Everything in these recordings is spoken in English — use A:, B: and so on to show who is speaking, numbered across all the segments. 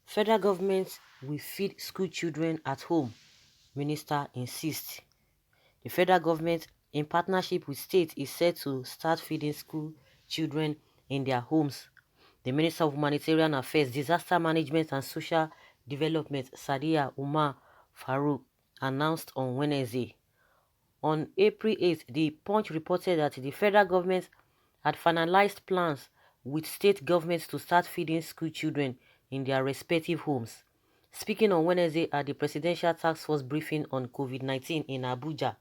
A: Federal government will feed school children at home, minister insists. The federal government, in partnership with states, is set to start feeding school children in their homes. The Minister of Humanitarian Affairs, Disaster Management and Social Development, Sadia Umar Farouk, announced on Wednesday. On April 8th, the Punch reported that the federal government had finalized plans with state governments to start feeding school children in their respective homes. Speaking on Wednesday at the Presidential Task Force briefing on COVID-19 in Abuja,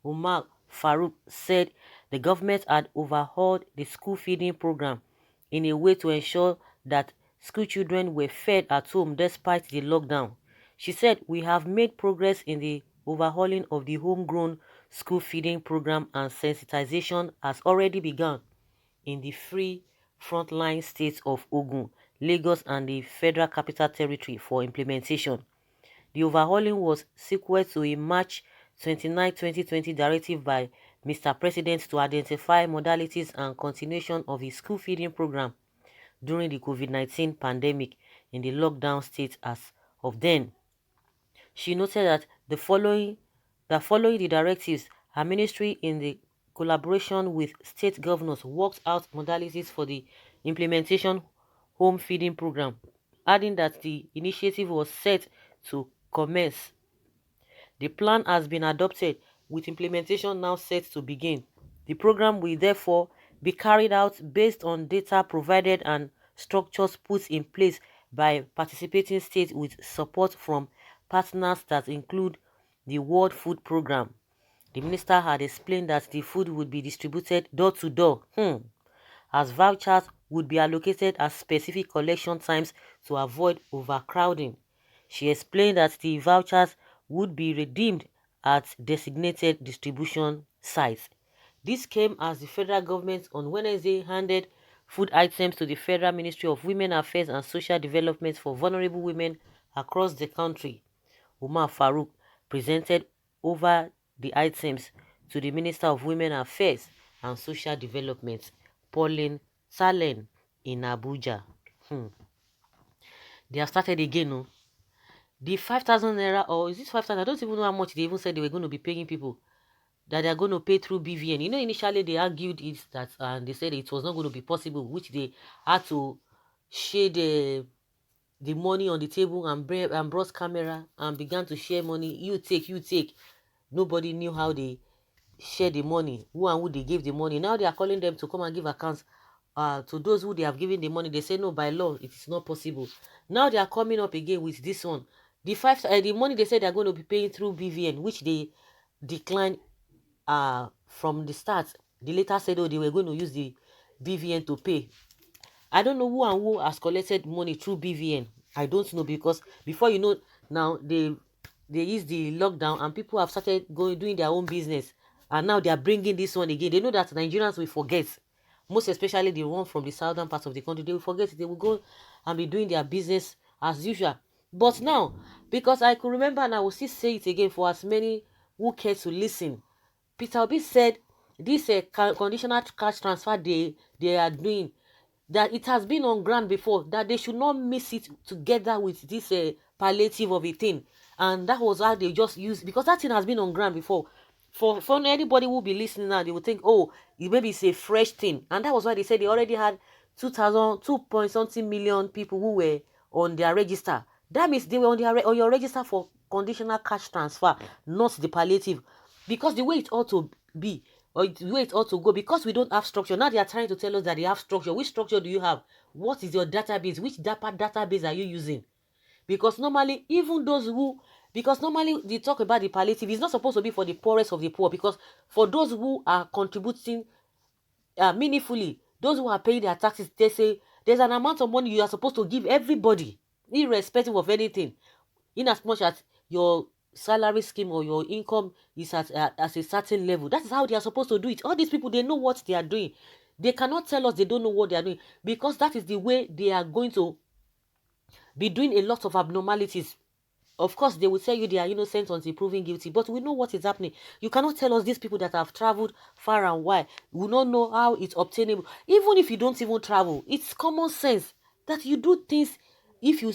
A: Umar Farouk said the government had overhauled the school feeding program in a way to ensure that school children were fed at home despite the lockdown. She said, "We have made progress in the overhauling of the homegrown school feeding program and sensitization has already begun in the three frontline states of Ogun, Lagos and the Federal Capital Territory for implementation." The overhauling was sequel to a March 29, 2020 directive by Mr. President to identify modalities and continuation of his school feeding program during the COVID-19 pandemic in the lockdown states as of then. She noted that following the directives, her ministry in the collaboration with state governors worked out modalities for the implementation home feeding program, adding that the initiative was set to commence. The plan has been adopted, with implementation now set to begin. The program will therefore be carried out based on data provided and structures put in place by participating states with support from partners that include the World Food Program. The minister had explained that the food would be distributed door to door, as vouchers would be allocated at specific collection times to avoid overcrowding. She explained that the vouchers would be redeemed at designated distribution sites. This came as the federal government on Wednesday handed food items to the Federal Ministry of Women Affairs and Social Development for vulnerable women across the country. Umar Farouk presented over the items to the Minister of Women Affairs and Social Development, Pauline Salen, in Abuja. They have started again, no? The 5,000 naira, or is this 5,000? I don't even know how much they even said they were going to be paying people, that they are going to pay through BVN. You know, initially they argued it that, and they said it was not going to be possible, which they had to share the money on the table and brought camera and began to share money. You take, you take. Nobody knew how they share the money, who and who they gave the money. Now they are calling them to come and give accounts to those who they have given the money. They say no, by law it is not possible. Now they are coming up again with this one. The money they said they are going to be paying through BVN, which they declined from the start. They later said, oh, they were going to use the BVN to pay. I don't know who and who has collected money through BVN. I don't know, because before you know, now they use the lockdown and people have started doing their own business, and now they are bringing this one again. They know that Nigerians will forget, most especially the one from the southern part of the country. They will forget. They will go and be doing their business as usual. But now, because I could remember, and I will still say it again for as many who care to listen, Peter Obi said this conditional cash transfer they are doing, that it has been on ground before, that they should not mix it together with this palliative of a thing. And that was how they just used, because that thing has been on ground before. For anybody who will be listening now, they will think, oh, maybe it's a fresh thing. And that was why they said they already had 2 point something million people who were on their register. That means they were on your register for conditional cash transfer, not the palliative. Because the way it ought to be, or the way it ought to go, because we don't have structure. Now they are trying to tell us that they have structure. Which structure do you have? What is your database? Which database are you using? Because normally, even those who, because normally they talk about the palliative, it's not supposed to be for the poorest of the poor, because for those who are contributing meaningfully, those who are paying their taxes, they say there's an amount of money you are supposed to give everybody, irrespective of anything, in as much as your salary scheme or your income is at a certain level. That is how they are supposed to do it. All these people, they know what they are doing. They cannot tell us they don't know what they are doing, because that is the way they are going to be doing a lot of abnormalities. Of course, they will tell you they are innocent until proven guilty, but we know what is happening. You cannot tell us these people that have traveled far and wide will not know how it's obtainable. Even if you don't even travel, it's common sense that you do things. If you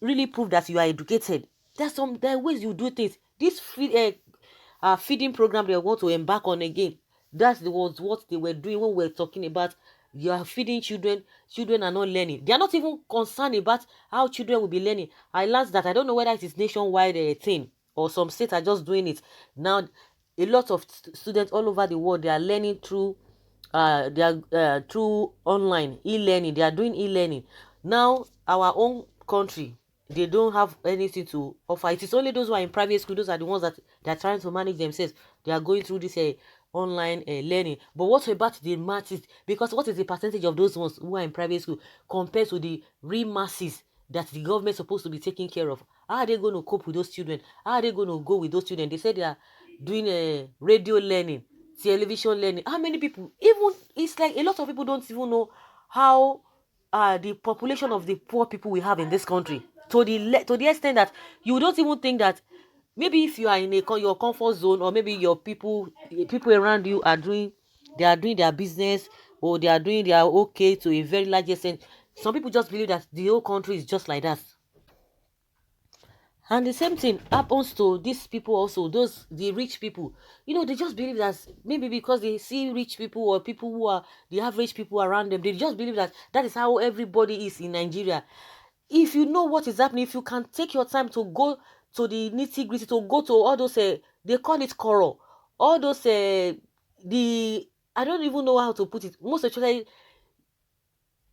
A: really prove that you are educated. There are ways you do things. This feeding program they want to embark on again. That was what they were doing when we were talking about you are feeding children. Children are not learning. They are not even concerned about how children will be learning. I learned that. I don't know whether it is nationwide thing or some states are just doing it now. A lot of students all over the world, they are learning through they are through online e-learning. They are doing e-learning now. Our own country, they don't have anything to offer. It is only those who are in private school, those are the ones that they are trying to manage themselves. They are going through this online learning. But what about the masses? Because what is the percentage of those ones who are in private school compared to the real masses that the government is supposed to be taking care of? How are they going to cope with those children? How are they going to go with those children? They said they are doing radio learning, television learning. How many people? Even it's like a lot of people don't even know how the population of the poor people we have in this country, to the extent that you don't even think that maybe if you are in your comfort zone, or maybe your people around you are doing, they are doing their business, or they are okay to a very large extent. Some people just believe that the whole country is just like that. And the same thing happens to these people also, those the rich people. They just believe that maybe because they see rich people, or people who are the average people around them, they just believe that that is how everybody is in Nigeria. If you know what is happening, if you can take your time to go to the nitty gritty, to go to all those they call it coral, all those the I don't even know how to put it. Most especially,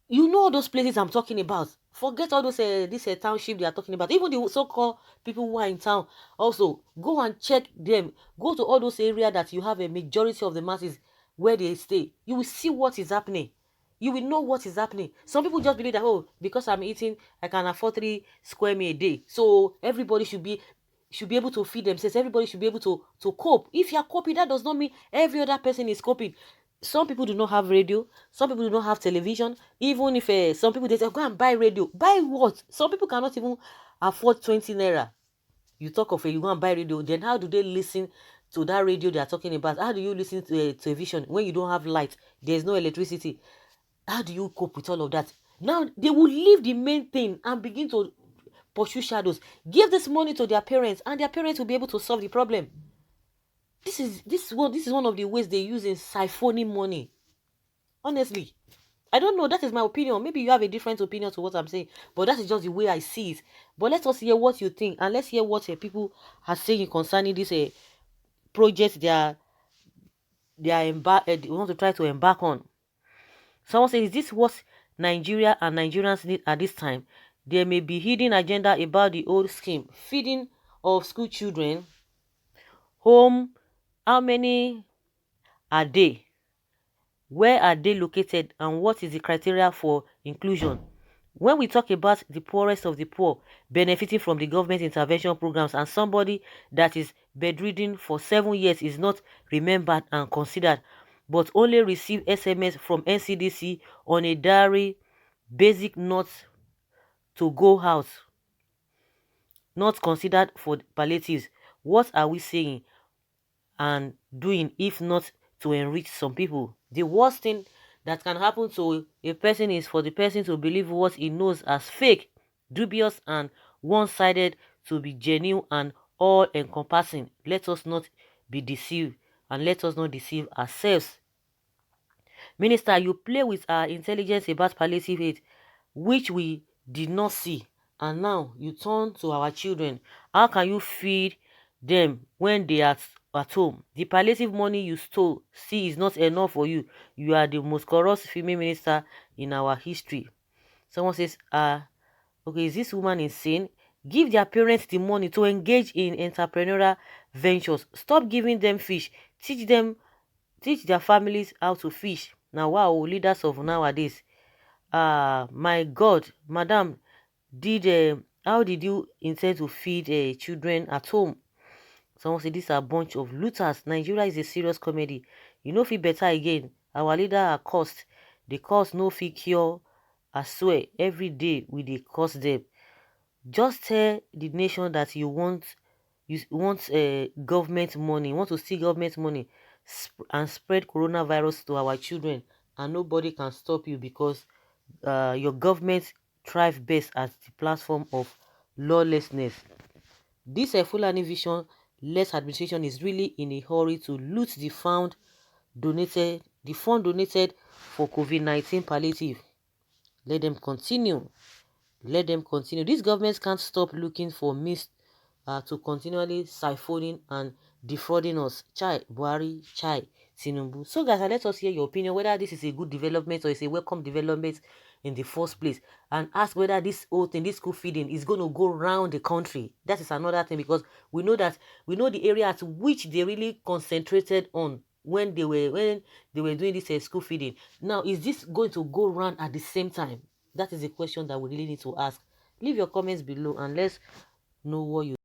A: all those places I'm talking about. Forget all those this township they are talking about. Even the so-called people who are in town. Also, go and check them. Go to all those areas that you have a majority of the masses where they stay. You will see what is happening. You will know what is happening. Some people just believe that, oh, because I'm eating, I can afford 3 square meal a day, so everybody should be able to feed themselves. Everybody should be able to cope. If you are coping, that does not mean every other person is coping. Some people do not have radio. Some people do not have television. Even if some people, they say, go and buy radio. Buy what? Some people cannot even afford 20 naira. You talk of you go and buy radio. Then how do they listen to that radio they are talking about? How do you listen to television when you don't have light? There's no electricity. How do you cope with all of that? Now they will leave the main thing and begin to pursue shadows. Give this money to their parents, and their parents will be able to solve the problem. This is one of the ways they use in siphoning money. Honestly, I don't know. That is my opinion. Maybe you have a different opinion to what I'm saying, but that is just the way I see it. But let us hear what you think, and let's hear what people are saying concerning this project they want to try to embark on. Someone says, is this what Nigeria and Nigerians need at this time? There may be hidden agenda about the old scheme. Feeding of school children. Home. How many are they? Where are they located, and what is the criteria for inclusion? When we talk about the poorest of the poor benefiting from the government intervention programs, and somebody that is bedridden for 7 years is not remembered and considered, but only receive SMS from NCDC on a diary basic, not to go out, not considered for palliatives, what are we saying and doing if not to enrich some people? The worst thing that can happen to a person is for the person to believe what he knows as fake, dubious, and one-sided to be genuine and all-encompassing. Let us not be deceived, and let us not deceive ourselves. Minister, you play with our intelligence about palliative aid, which we did not see, and now you turn to our children. How can you feed them when they are at home? The palliative money you stole, see, is not enough for you. You are the most corrupt female minister in our history. Someone says, okay, is this woman insane? Give their parents the money to engage in entrepreneurial ventures. Stop giving them fish. Teach their families how to fish. Now, wow, leaders of nowadays. My God, madam, how did you intend to feed children at home? Someone say these are a bunch of looters. Nigeria is a serious comedy. You know, feel better again. Our leader are cost. The cost no fee cure. I swear, every day we dey cost them. Just tell the nation that you want government money. You want to see government money and spread coronavirus to our children, and nobody can stop you because your government thrive best as the platform of lawlessness. This Fulani vision-less administration is really in a hurry to loot the fund donated for COVID-19 palliative. Let them continue. Let them continue. These governments can't stop looking for means to continually siphoning and defrauding us. Chai, Buhari, Chai, Tinubu. So guys, let us hear your opinion whether this is a good development or it's a welcome development in the first place, and ask whether this whole thing, this school feeding, is going to go around the country. That is another thing, because we know the area at which they really concentrated on when they were doing this school feeding. Now, is this going to go around at the same time? That is a question that we really need to ask. Leave your comments below and let's know what you